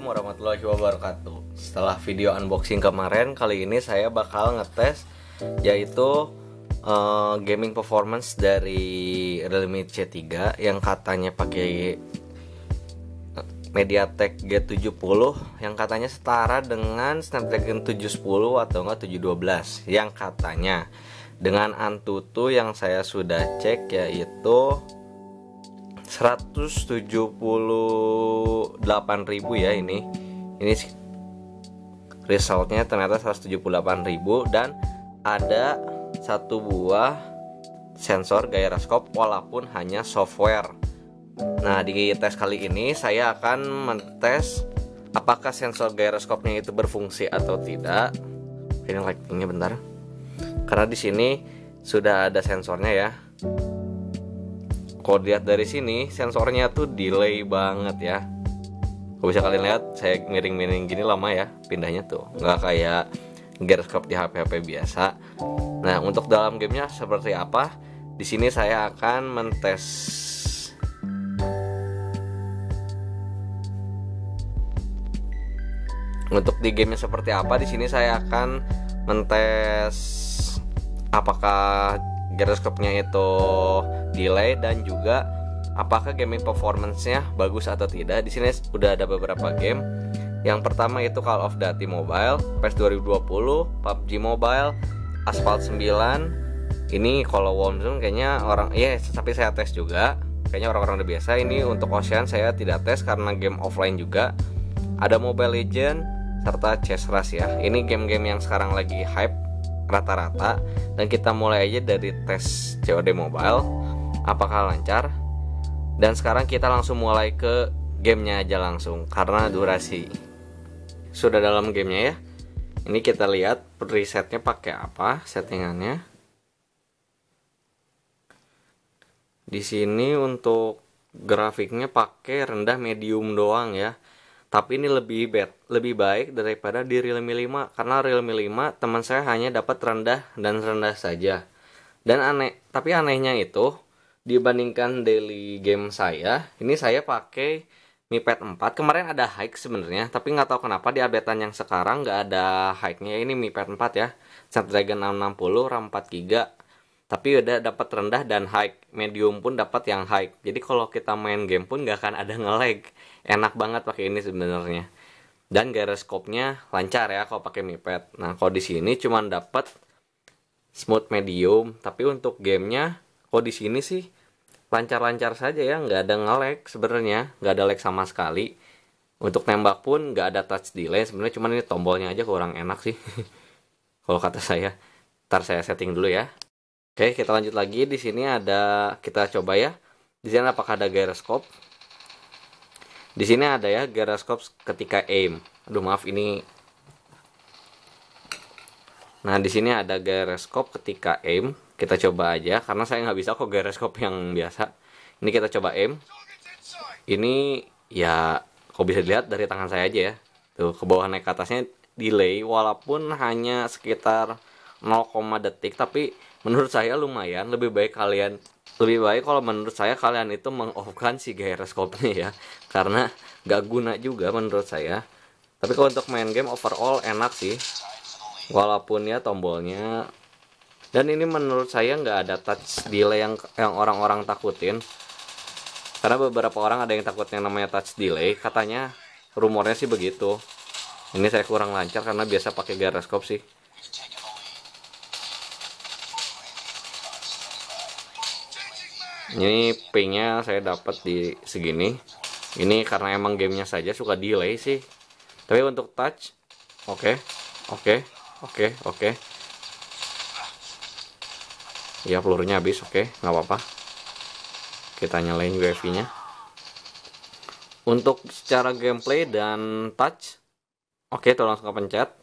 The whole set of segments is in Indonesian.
Assalamualaikum warahmatullahi wabarakatuh. Setelah video unboxing kemarin, kali ini saya bakal ngetes yaitu gaming performance dari Realme C3 yang katanya pakai MediaTek G70 yang katanya setara dengan Snapdragon 710 atau enggak 712 yang katanya. Dengan Antutu yang saya sudah cek yaitu 178.000 ya, ini resultnya ternyata 178.000 dan ada satu buah sensor gyroscope walaupun hanya software. Nah, di tes kali ini saya akan mentes apakah sensor gyroscope-nya itu berfungsi atau tidak. Ini lightingnya bentar, karena di sini sudah ada sensornya ya. Kalau lihat dari sini sensornya tuh delay banget ya. Kalau bisa kalian lihat, saya miring-miring gini lama ya pindahnya tuh, nggak kayak gyroscope di HP-HP biasa. Nah, untuk dalam gamenya seperti apa? Di sini saya akan mentes. Untuk di gamenya seperti apa? Di sini saya akan mentes apakah gyroscope-nya itu delay dan juga apakah gaming performance-nya bagus atau tidak. Di sini udah ada beberapa game. Yang pertama itu Call of Duty Mobile, PES 2020, PUBG Mobile, Asphalt 9. Ini kalau Warzone kayaknya tapi saya tes juga. Kayaknya orang-orang udah biasa. Ini untuk Ocean saya tidak tes karena game offline juga. Ada Mobile Legend serta Chess Rush ya. Ini game-game yang sekarang lagi hype rata-rata, dan kita mulai aja dari tes COD Mobile apakah lancar. Dan sekarang kita langsung mulai ke gamenya aja langsung karena durasi. Sudah dalam gamenya ya. Ini kita lihat presetnya pakai apa, settingannya. Di sini untuk grafiknya pakai rendah medium doang ya. Tapi ini lebih baik daripada di Realme 5, karena Realme 5 teman saya hanya dapat rendah dan rendah saja. Dan tapi anehnya itu dibandingkan daily game saya, ini saya pakai Mi Pad 4. Kemarin ada high sebenarnya, tapi nggak tahu kenapa di updatean yang sekarang nggak ada high-nya. Ini Mi Pad 4 ya, Snapdragon 660, RAM 4GB. Tapi udah dapat rendah dan high, medium pun dapat yang high. Jadi kalau kita main game pun nggak akan ada nge-lag. Enak banget pakai ini sebenarnya. Dan gyroscope-nya lancar ya kalau pakai Mi Pad. Nah, kalau di sini cuma dapat smooth medium, tapi untuk gamenya kalau di sini sih lancar-lancar saja ya, nggak ada nge-lag sebenarnya, nggak ada lag sama sekali. Untuk nembak pun nggak ada touch delay sebenarnya, cuman ini tombolnya aja kurang enak sih. Kalau kata saya. Ntar saya setting dulu ya. Oke, kita lanjut lagi. Di sini ada, kita coba ya. Di sini apakah ada gyroscope? Di sini ada ya gyroscope ketika aim. Aduh maaf ini. Nah, di sini ada gyroscope ketika aim. Kita coba aja karena saya nggak bisa kok gyroscope yang biasa. Ini kita coba aim. Ini ya kok bisa dilihat dari tangan saya aja ya. Tuh ke bawah naik ke atasnya delay walaupun hanya sekitar 0, detik, tapi menurut saya lumayan. Lebih baik kalau menurut saya kalian itu meng-off-kan si gyroscope-nya ya, karena gak guna juga menurut saya. Tapi kalau untuk main game overall enak sih, walaupun ya tombolnya. Dan ini menurut saya nggak ada touch delay yang orang-orang takutin, karena beberapa orang ada yang takut yang namanya touch delay. Katanya rumornya sih begitu. Ini saya kurang lancar karena biasa pakai gyroscope sih. Ini pingnya saya dapat di segini. Ini karena emang gamenya saja suka delay sih. Tapi untuk touch, oke. Ya pelurunya habis, oke, nggak apa-apa. Kita nyalain UEFI-nya. Untuk secara gameplay dan touch, oke, tuh langsung kepencet.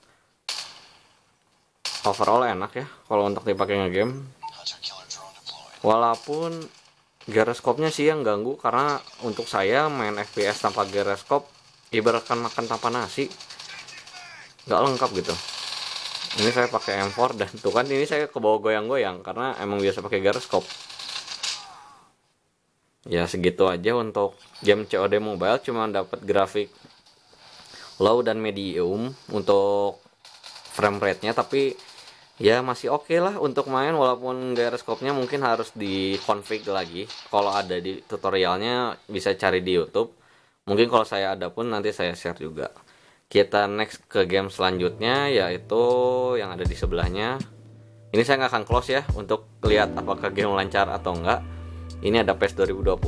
Overall enak ya kalau untuk dipakai ngegame. Walaupun gyroscope-nya sih yang ganggu, karena untuk saya main FPS tanpa gyroscope ibaratkan makan tanpa nasi, nggak lengkap gitu. Ini saya pakai M4 dan tuh kan ini saya kebawa goyang-goyang karena emang biasa pakai gyroscope. Ya segitu aja untuk game COD Mobile, cuma dapat grafik low dan medium untuk frame rate-nya, tapi ya masih oke lah untuk main, walaupun gyroscope-nya mungkin harus di-config lagi. Kalau ada di tutorialnya bisa cari di YouTube. Mungkin kalau saya ada pun nanti saya share juga. Kita next ke game selanjutnya, yaitu yang ada di sebelahnya. Ini saya nggak akan close ya untuk lihat apakah game lancar atau enggak. Ini ada PES 2020.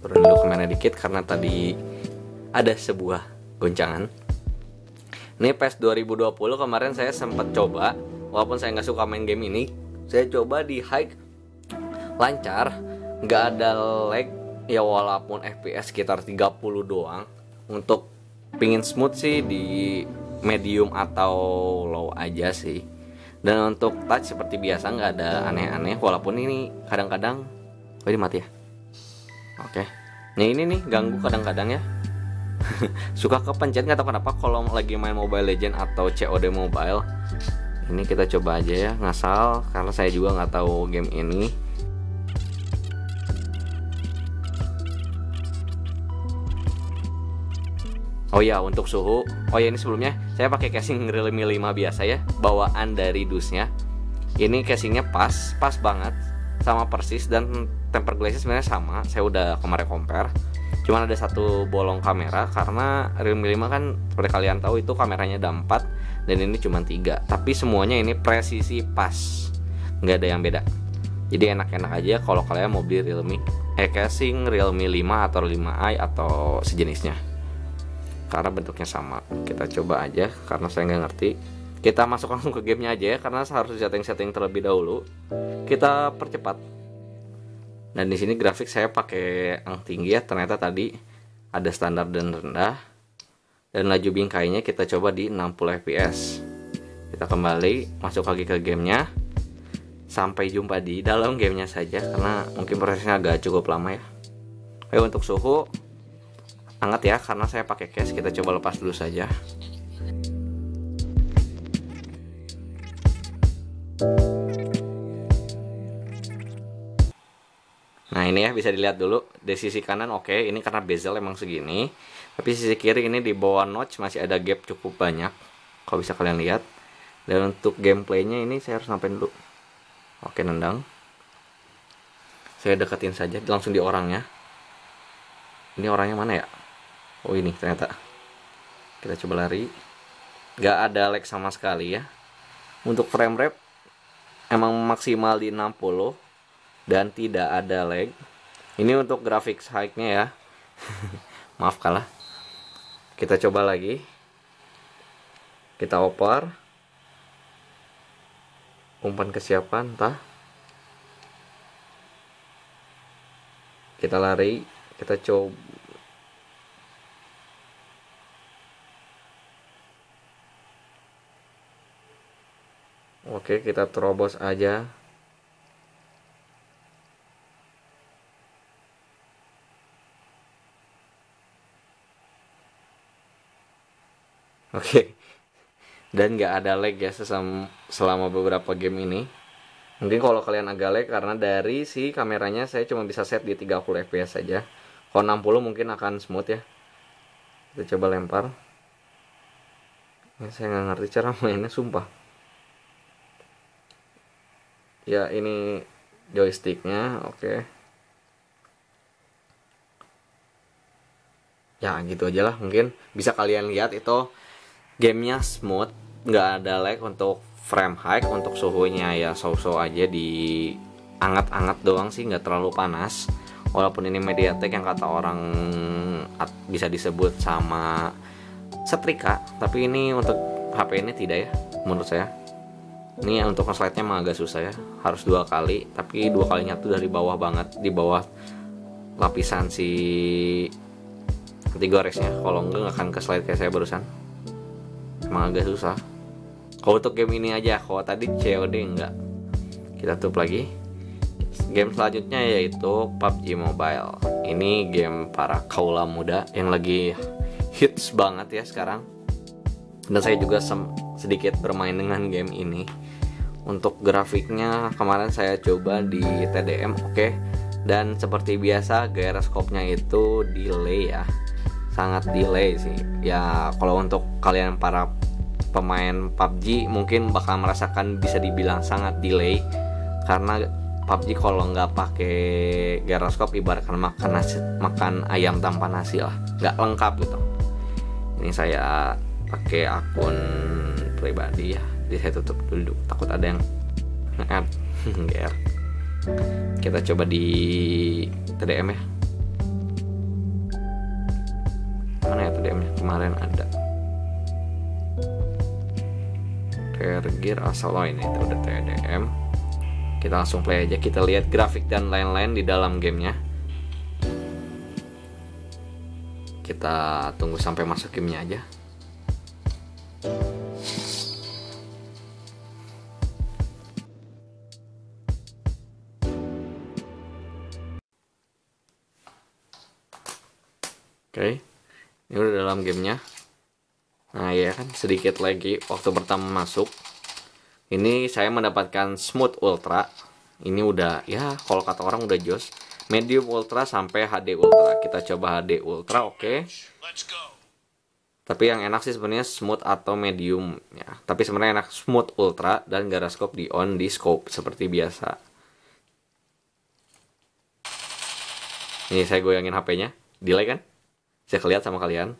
Turun dulu kamera dikit karena tadi ada sebuah goncangan. Ini PES 2020 kemarin saya sempat coba, walaupun saya nggak suka main game ini. Saya coba di high lancar, nggak ada lag ya, walaupun FPS sekitar 30 doang. Untuk pingin smooth sih di medium atau low aja sih. Dan untuk touch seperti biasa nggak ada aneh-aneh, walaupun ini kadang-kadang ini mati ya. Oke. Nah ini nih ganggu kadang-kadang ya. Suka kepencet nggak tahu kenapa kalau lagi main Mobile Legend atau COD Mobile. Ini kita coba aja ya, ngasal karena saya juga nggak tahu game ini. Oh ya, untuk suhu. Oh ya, ini sebelumnya saya pakai casing Realme 5 biasa ya, bawaan dari dusnya. Ini casingnya pas banget, sama persis, dan temper glassnya sebenarnya sama. Saya udah kemarin compare. Cuman ada satu bolong kamera karena Realme 5 kan seperti kalian tahu itu kameranya ada 4 dan ini cuma 3. Tapi semuanya ini presisi pas, nggak ada yang beda. Jadi enak-enak aja kalau kalian mau beli casing Realme 5 atau 5i atau sejenisnya, karena bentuknya sama. Kita coba aja karena saya nggak ngerti. Kita masuk langsung ke gamenya aja ya, karena harus setting terlebih dahulu. Kita percepat. Dan di sini grafik saya pakai yang tinggi ya, ternyata tadi ada standar dan rendah. Dan laju bingkainya kita coba di 60 fps. Kita kembali masuk lagi ke gamenya. Sampai jumpa di dalam gamenya saja, karena mungkin prosesnya agak cukup lama ya. Oke, untuk suhu hangat ya, karena saya pakai case. Kita coba lepas dulu saja. Nah ini ya, bisa dilihat dulu di sisi kanan. Oke, ini karena bezel emang segini, tapi sisi kiri ini di bawah notch masih ada gap cukup banyak, kalau bisa kalian lihat. Dan untuk gameplaynya ini saya harus sampai dulu. Oke, nendang. Saya deketin saja langsung di orangnya. Ini orangnya mana ya? Oh ini ternyata. Kita coba lari. Gak ada lag sama sekali ya. Untuk frame rate emang maksimal di 60 dan tidak ada lag. Ini untuk graphics high-nya ya. Maaf kalah. Kita coba lagi. Kita oper. Umpan kesiapan, entah. Kita lari. Kita coba. Oke, kita terobos aja. Oke. Dan nggak ada lag ya selama beberapa game ini. Mungkin kalau kalian agak lag karena dari si kameranya saya cuma bisa set di 30 fps saja. Kalau 60 mungkin akan smooth ya. Kita coba lempar. Ini saya nggak ngerti cara mainnya, sumpah. Ya ini joysticknya, oke. Ya gitu aja lah, mungkin bisa kalian lihat itu gamenya smooth, nggak ada lag. Untuk frame high, untuk suhunya ya so-so aja, di anget-anget doang sih, nggak terlalu panas. Walaupun ini MediaTek yang kata orang bisa disebut sama setrika, tapi ini untuk HP ini tidak ya, menurut saya. Ini untuk nge-slide-nya emang agak susah ya, harus 2 kali, tapi 2 kalinya tuh dari bawah banget, di bawah lapisan si anti-goresnya. Kalau enggak akan ke slide kayak saya barusan, emang agak susah. Kalau untuk game ini aja, kalau tadi COD enggak. Kita tutup lagi. Game selanjutnya yaitu PUBG Mobile. Ini game para kaula muda yang lagi hits banget ya sekarang. Dan saya juga sedikit bermain dengan game ini. Untuk grafiknya kemarin saya coba di TDM, oke. Dan seperti biasa gyroscope-nya itu delay ya. sangat delay sih ya. Kalau untuk kalian para pemain PUBG mungkin bakal merasakan bisa dibilang sangat delay, karena PUBG kalau nggak pakai gyroskop ibaratkan makan ayam tanpa nasi lah, nggak lengkap gitu. Ini saya pakai akun pribadi ya, jadi saya tutup dulu takut ada yang nge-add. GR. Kita coba di TDM ya. Mana ya TDM-nya? Kemarin ada Gear asal ini itu udah TDM. Kita langsung play aja, kita lihat grafik dan lain-lain di dalam gamenya. Kita tunggu sampai masuk gamenya aja. Oke, ini udah dalam gamenya. Nah ya kan, sedikit lagi waktu pertama masuk. Ini saya mendapatkan Smooth Ultra. Ini udah ya, kalau kata orang udah jos. Medium Ultra sampai HD Ultra. Kita coba HD Ultra, oke. Tapi yang enak sih sebenarnya Smooth atau Medium ya. Tapi sebenarnya enak Smooth Ultra dan gyroskop di on di scope seperti biasa. Ini saya goyangin HP-nya, delay kan? Saya kelihatan sama kalian.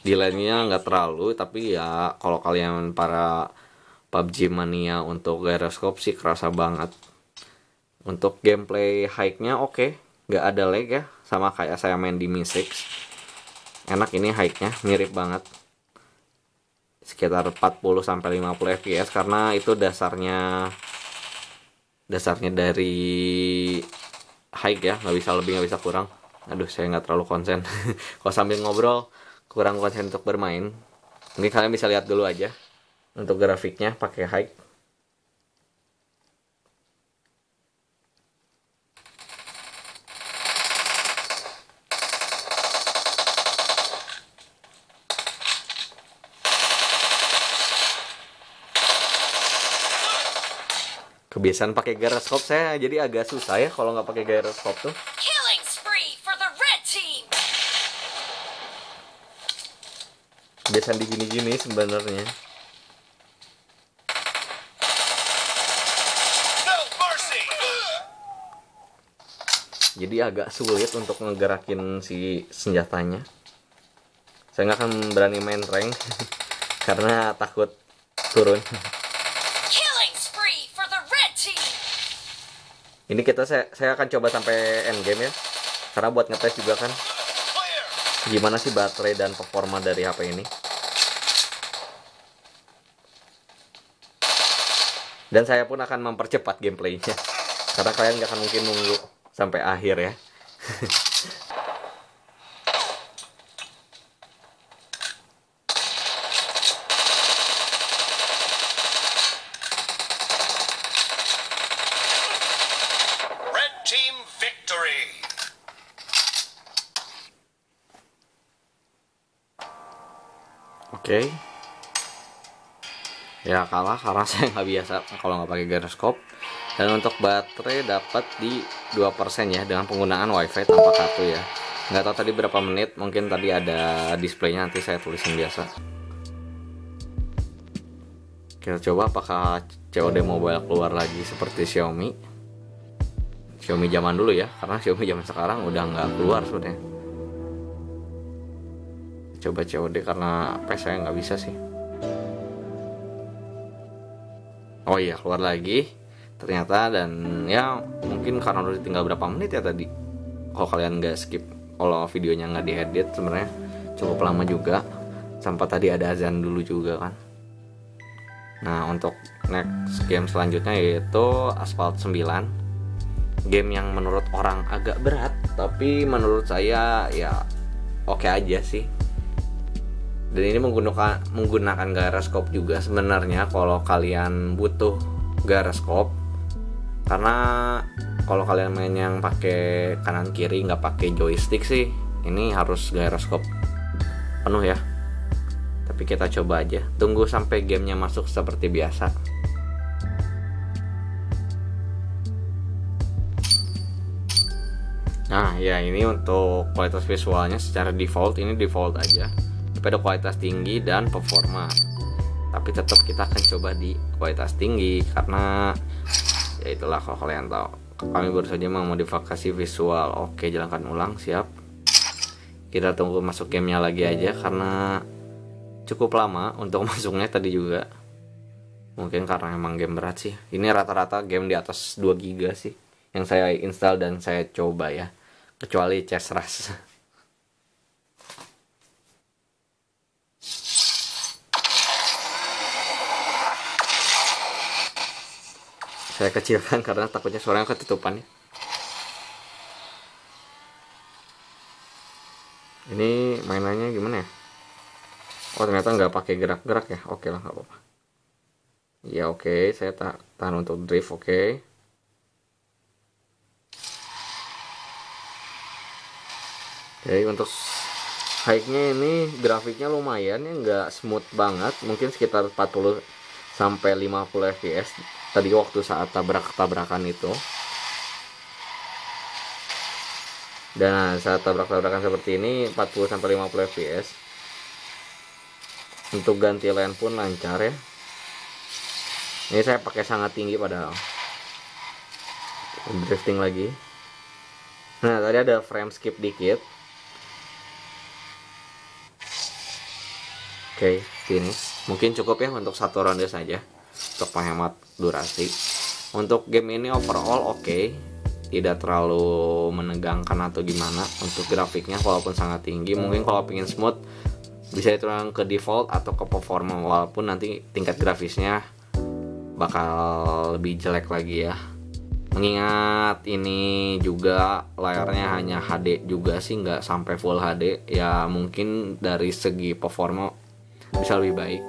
Delay-nya nggak terlalu, tapi ya kalau kalian para PUBG mania untuk gyroskop sih kerasa banget. Untuk gameplay high-nya oke, nggak ada lag ya, sama kayak saya main di Mi 6. Enak ini high-nya, mirip banget. Sekitar 40-50 fps karena itu dasarnya dari high ya, nggak bisa lebih nggak bisa kurang. Aduh, saya nggak terlalu konsen. Kalau sambil ngobrol kurang konsen untuk bermain. Mungkin kalian bisa lihat dulu aja untuk grafiknya pakai high. Kebiasaan pakai gyroskop saya jadi agak susah ya kalau nggak pakai gyroskop tuh. Kebiasaan di gini-gini sebenarnya. Jadi agak sulit untuk ngegerakin si senjatanya. Saya nggak akan berani main rank karena takut turun. Ini saya akan coba sampai end game ya, karena buat ngetes juga kan gimana sih baterai dan performa dari HP ini. Dan saya pun akan mempercepat gameplaynya karena kalian gak akan mungkin nunggu sampai akhir ya. Red team victory. Oke. Ya kalah karena saya nggak biasa kalau nggak pakai gyroskop. Dan untuk baterai dapat di 2% ya dengan penggunaan wifi tanpa kartu ya. Nggak tahu tadi berapa menit, mungkin tadi ada displaynya, nanti saya tulisin biasa. Kita coba apakah COD Mobile keluar lagi seperti Xiaomi zaman dulu ya, karena Xiaomi zaman sekarang udah nggak keluar sebenarnya. Coba COD karena PS saya nggak bisa sih. Oh iya, keluar lagi ternyata. Dan ya mungkin karena udah tinggal berapa menit ya tadi, kalau kalian nggak skip, kalau videonya nggak diedit sebenarnya cukup lama juga, sampai tadi ada azan dulu juga kan. Nah untuk next game selanjutnya yaitu Asphalt 9, game yang menurut orang agak berat, tapi menurut saya ya oke aja sih. Dan ini menggunakan gyroskop juga sebenarnya kalau kalian butuh gyroskop, karena kalau kalian main yang pakai kanan kiri nggak pakai joystick sih, ini harus gyroskop penuh ya. Tapi kita coba aja, tunggu sampai gamenya masuk seperti biasa. Nah ya, ini untuk kualitas visualnya secara default, ini default aja, tapi ada kualitas tinggi dan performa. Tapi tetap kita akan coba di kualitas tinggi karena ya itulah, kalau kalian tahu kami baru saja memodifikasi visual. Oke, jalankan ulang, siap. Kita tunggu masuk gamenya lagi aja karena cukup lama untuk masuknya tadi juga. Mungkin karena emang game berat sih. Ini rata-rata game di atas 2 GB sih yang saya install dan saya coba ya, kecuali Chess Rush. Saya kecilkan karena takutnya suaranya ketutupan ya. Ini mainannya gimana ya? Oh, ternyata nggak pakai gerak-gerak ya. Oke lah, nggak apa-apa. Ya oke, saya tahan untuk drift. Oke. Jadi untuk high-nya ini grafiknya lumayan ya, nggak smooth banget, mungkin sekitar 40 sampai 50 fps tadi waktu saat tabrak-tabrakan itu. Dan saat tabrak-tabrakan seperti ini 40 sampai 50 fps. Untuk ganti lane pun lancar ya. Ini saya pakai sangat tinggi padahal. Drifting lagi. Nah, tadi ada frame skip dikit. Oke, finish. Mungkin cukup ya untuk satu ronde saja untuk menghemat durasi. Untuk game ini overall oke, tidak terlalu menegangkan atau gimana. Untuk grafiknya walaupun sangat tinggi, mungkin kalau pengen smooth bisa diturunkan ke default atau ke performa, walaupun nanti tingkat grafisnya bakal lebih jelek lagi ya. Mengingat ini juga layarnya hanya HD juga sih, nggak sampai full HD ya, mungkin dari segi performa bisa lebih baik.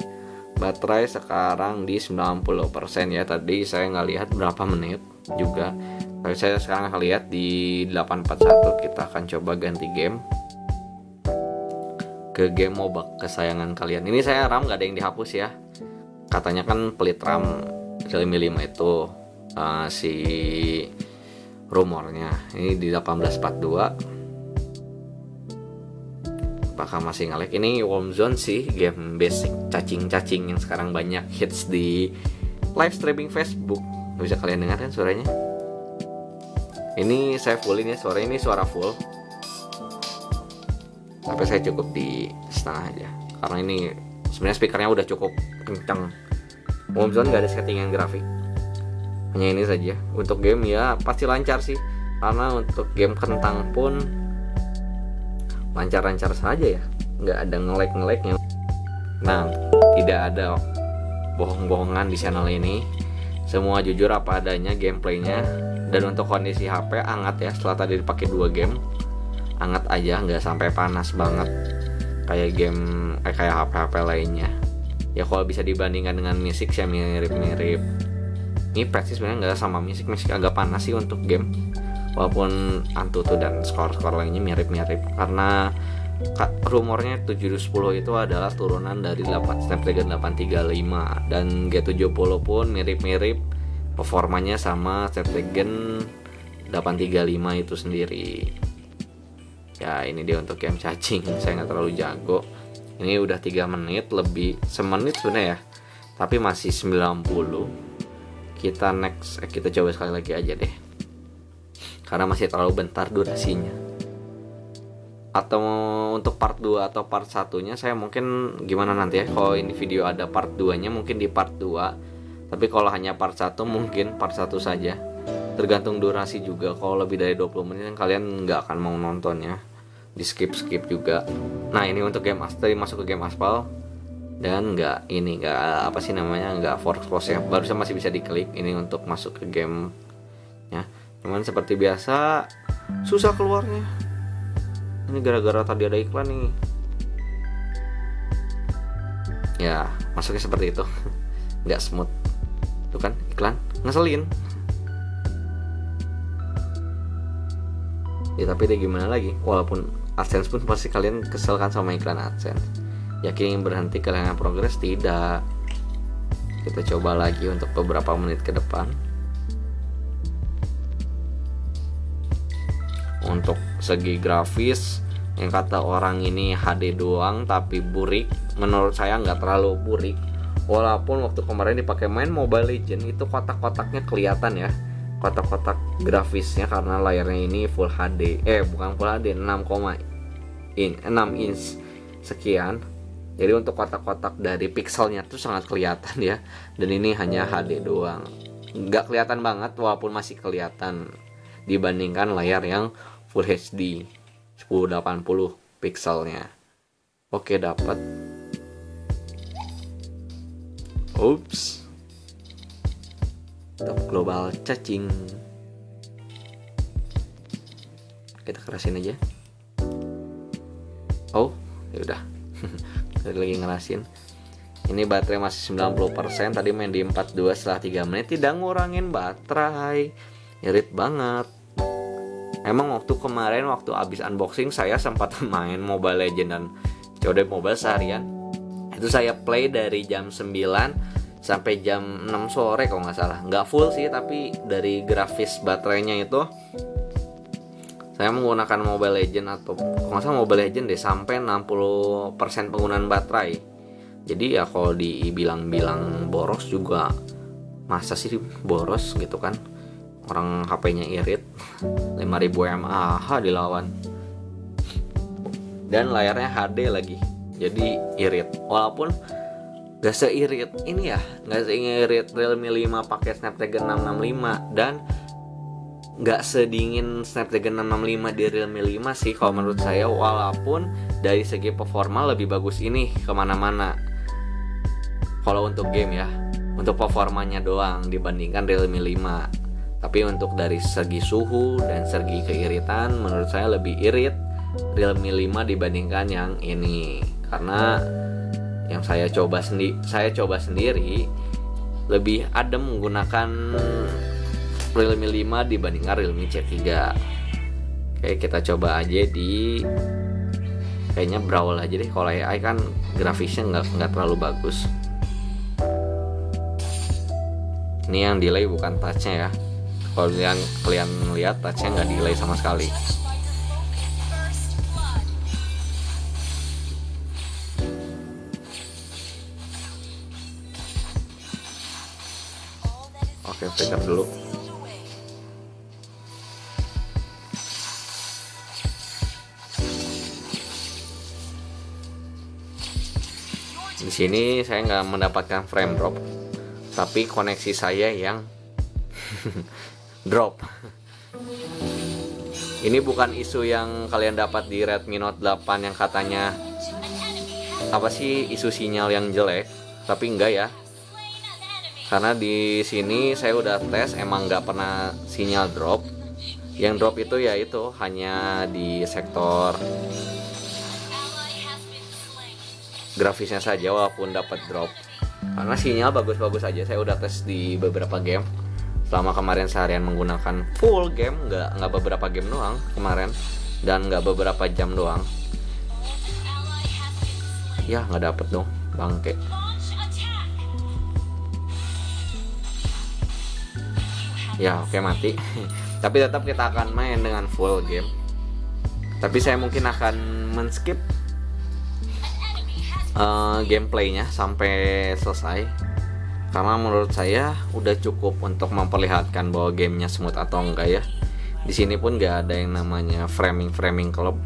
Baterai sekarang di 90% ya, tadi saya nggak lihat berapa menit juga, tapi saya sekarang lihat di 841. Kita akan coba ganti game ke game MOBA kesayangan kalian. Ini saya RAM nggak ada yang dihapus ya, katanya kan pelit RAM Realme 5 itu si rumornya. Ini di 1842. Apakah masih nge-lag? Ini Warm Zone sih, game basic cacing-cacing yang sekarang banyak hits di live streaming Facebook. Bisa kalian dengar kan suaranya? Ini saya fullin ya suaranya, ini suara full. Tapi saya cukup di setengah aja karena ini sebenarnya speakernya udah cukup kencang. Warm Zone gak ada settingan grafik, hanya ini saja. Untuk game ya pasti lancar sih, karena untuk game kentang pun lancar-lancar saja ya, nggak ada nge-lag-nge-lagnya. Nah, tidak ada bohong-bohongan di channel ini, semua jujur apa adanya gameplaynya. Dan untuk kondisi HP hangat ya, setelah tadi dipakai 2 game, hangat aja, nggak sampai panas banget kayak game kayak HP-HP lainnya. Ya kalau bisa dibandingkan dengan Mystic sih mirip-mirip. Ini sih sebenarnya nggak sama Mystic agak panas sih untuk game. Walaupun Antutu dan skor-skor lainnya mirip-mirip, karena rumornya 710 itu adalah turunan dari Snapdragon 835, dan G70 pun mirip-mirip performanya sama Snapdragon 835 itu sendiri. Ya ini dia untuk game cacing, saya nggak terlalu jago. Ini udah 3 menit lebih, semenit sebenarnya ya, tapi masih 90. Kita next, kita coba sekali lagi aja deh, karena masih terlalu bentar durasinya. Atau untuk part 2 atau part 1-nya saya mungkin gimana nanti ya. Kalau ini video ada part 2-nya mungkin di part 2. Tapi kalau hanya part 1 mungkin part 1 saja. Tergantung durasi juga. Kalau lebih dari 20 menit kan kalian nggak akan mau nontonnya. Di skip juga. Nah ini untuk game tadi masuk ke game Aspal. Dan nggak apa sih namanya, nggak force close ya. Barusan masih bisa diklik. Ini untuk masuk ke game ya. Cuman seperti biasa susah keluarnya. Ini gara-gara tadi ada iklan nih. Ya masuknya seperti itu. Nggak smooth. Tuh kan iklan ngeselin. Ya tapi deh gimana lagi. Walaupun AdSense pun pasti kalian kesel kan sama iklan AdSense. Yakin berhenti kalian progres? Tidak. Kita coba lagi untuk beberapa menit ke depan. Untuk segi grafis, yang kata orang ini HD doang tapi burik, menurut saya nggak terlalu burik. Walaupun waktu kemarin dipakai main Mobile Legend itu kotak-kotaknya kelihatan ya, kotak-kotak grafisnya, karena layarnya ini Full HD, bukan Full HD, 6 inch sekian. Jadi untuk kotak-kotak dari pixelnya tuh sangat kelihatan ya. Dan ini hanya HD doang, nggak kelihatan banget, walaupun masih kelihatan dibandingkan layar yang Full HD 1080 pixelnya. Oke, dapat. Ups. Top global cacing. Kita kerasin aja. Oh, ya udah. Lagi ngerasin. Ini baterai masih 90%. Tadi main di 42 setelah 3 menit tidak ngurangin baterai. Irit banget. Emang waktu kemarin waktu abis unboxing saya sempat main Mobile Legend dan COD Mobile seharian. Itu saya play dari jam 9 sampai jam 6 sore kalau nggak salah. Nggak full sih, tapi dari grafis baterainya itu saya menggunakan Mobile Legend, atau kalau nggak salah Mobile Legend deh, sampai 60% penggunaan baterai. Jadi ya kalau dibilang-bilang boros juga, masa sih boros gitu kan, orang HP-nya irit. 5000 mAh dilawan, dan layarnya HD lagi, jadi irit. Walaupun gak seirit ini ya, gak seirit Realme 5 pakai Snapdragon 665, dan gak sedingin Snapdragon 665 di Realme 5 sih kalau menurut saya. Walaupun dari segi performa lebih bagus ini kemana-mana kalau untuk game ya, untuk performanya doang dibandingkan Realme 5. Tapi untuk dari segi suhu dan segi keiritan, menurut saya lebih irit Realme 5 dibandingkan yang ini. Karena yang saya coba sendiri lebih adem menggunakan Realme 5 dibandingkan Realme C3. Oke, kita coba aja di kayaknya Brawl aja deh. Kalau AI kan grafisnya nggak terlalu bagus. Ini yang delay bukan touchnya ya. Kalau kalian lihat touchnya nggak delay sama sekali. Oke, flicker dulu. Di sini saya nggak mendapatkan frame drop, tapi koneksi saya yang drop. Ini bukan isu yang kalian dapat di Redmi Note 8 yang katanya apa sih, isu sinyal yang jelek, tapi enggak ya. Karena di sini saya udah tes, emang nggak pernah sinyal drop. Yang drop itu ya itu hanya di sektor grafisnya saja, walaupun dapat drop. Karena sinyal bagus-bagus aja, saya udah tes di beberapa game. Selama kemarin seharian menggunakan full game, nggak beberapa game doang kemarin, dan nggak beberapa jam doang. Ya nggak dapet dong, bangke. Ya oke, mati. Tapi tetap kita akan main dengan full game. Tapi saya mungkin akan men-skip gameplaynya sampai selesai, karena menurut saya udah cukup untuk memperlihatkan bahwa gamenya smooth atau enggak ya. Di sini pun nggak ada yang namanya framing club,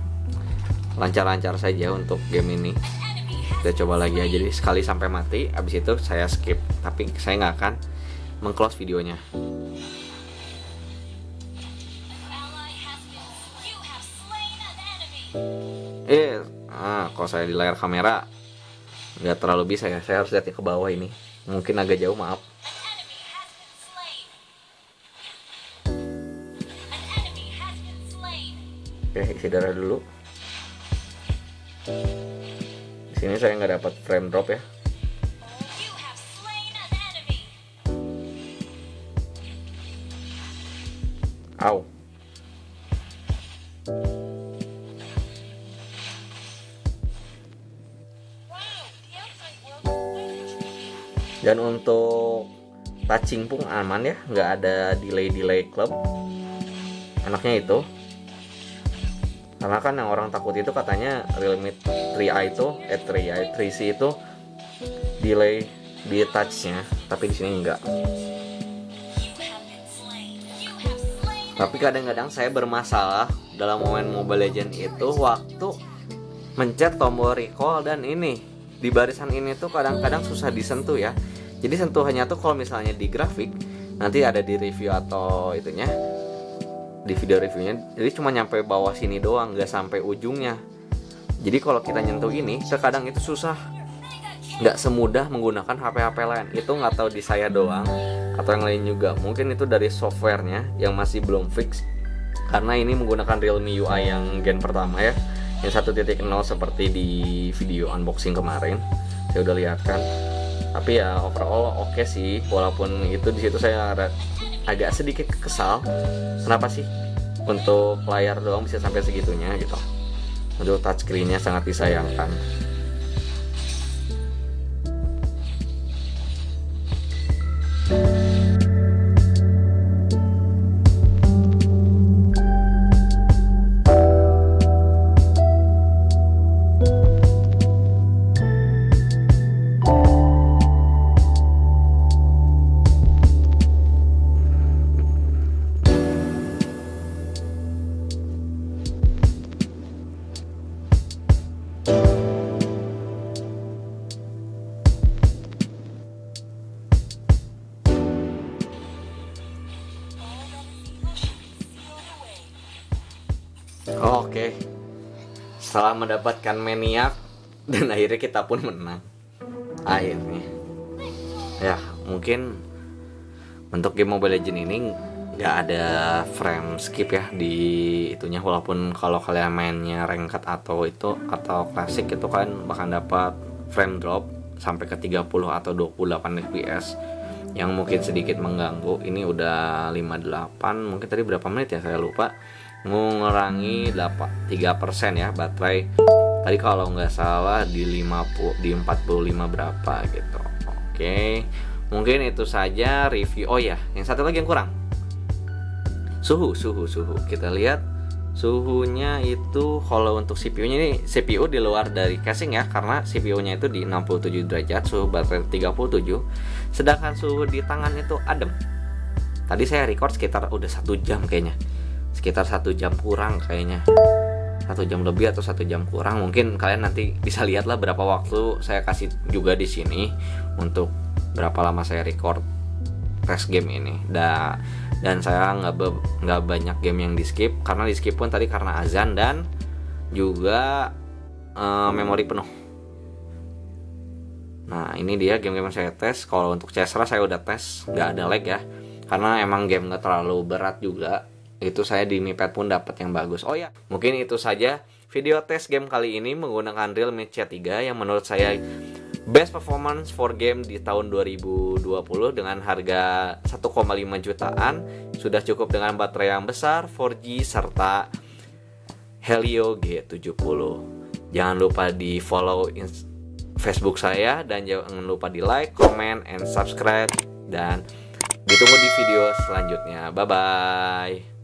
lancar-lancar saja untuk game ini. Kita coba lagi aja, jadi sekali sampai mati, abis itu saya skip. Tapi saya nggak akan meng-close videonya. Kalau saya di layar kamera nggak terlalu bisa ya, saya harus lihatnya ke bawah ini. Mungkin agak jauh, maaf. Oke, isi darah dulu. Di sini saya nggak dapat frame drop ya. Au. Dan untuk touching pun aman ya, nggak ada delay club. Enaknya itu. Karena kan yang orang takut itu katanya Realme 3i itu 3C itu delay di touch-nya, tapi di sini enggak. Tapi kadang-kadang saya bermasalah dalam momen Mobile Legends itu waktu mencet tombol recall, dan ini di barisan ini tuh kadang-kadang susah disentuh ya. Jadi sentuhannya tuh kalau misalnya di grafik, nanti ada di review atau itunya, di video reviewnya, jadi cuma nyampe bawah sini doang, nggak sampai ujungnya. Jadi kalau kita nyentuh ini terkadang itu susah, nggak semudah menggunakan HP-HP lain. Itu nggak tahu di saya doang atau yang lain juga, mungkin itu dari softwarenya yang masih belum fix, karena ini menggunakan Realme UI yang gen pertama ya, yang 1.0 seperti di video unboxing kemarin saya udah lihat kan. Tapi ya overall oke sih, walaupun itu di situ saya agak sedikit kesal, kenapa sih untuk layar doang bisa sampai segitunya gitu. Untuk touchscreen-nya sangat disayangkan. Oke, setelah mendapatkan maniak dan akhirnya kita pun menang. Akhirnya, ya mungkin untuk game Mobile Legends ini nggak ada frame skip ya di itunya. Walaupun kalau kalian mainnya ranked atau klasik itu kan bahkan dapat frame drop sampai ke 30 atau 28 fps yang mungkin sedikit mengganggu. Ini udah 58, mungkin tadi berapa menit ya saya lupa, mengurangi 3% ya baterai. Tadi kalau nggak salah di 45 berapa gitu. Oke, mungkin itu saja review. Oh ya, yang satu lagi yang kurang, suhu. Kita lihat suhunya itu. Kalau untuk CPU-nya ini, CPU di luar dari casing ya, karena CPU-nya itu di 67 derajat, suhu baterai 37. Sedangkan suhu di tangan itu adem. Tadi saya record sekitar udah 1 jam kayaknya, sekitar 1 jam kurang kayaknya, 1 jam lebih atau 1 jam kurang. Mungkin kalian nanti bisa lihat lah berapa waktu saya kasih juga di sini untuk berapa lama saya record tes game ini. Dan saya nggak banyak game yang di skip, karena di skip pun tadi karena azan dan juga memori penuh. Nah ini dia game-game yang saya tes. Kalau untuk Chesra saya udah tes, nggak ada lag ya, karena emang game nggak terlalu berat juga. Itu saya di Mi Pad pun dapat yang bagus. Oh ya, mungkin itu saja video tes game kali ini menggunakan Realme C3 yang menurut saya best performance for game di tahun 2020 dengan harga 1,5 jutaan. Sudah cukup dengan baterai yang besar, 4G serta Helio G70. Jangan lupa di follow Facebook saya, dan jangan lupa di like, comment, and subscribe, dan ditunggu di video selanjutnya. Bye bye.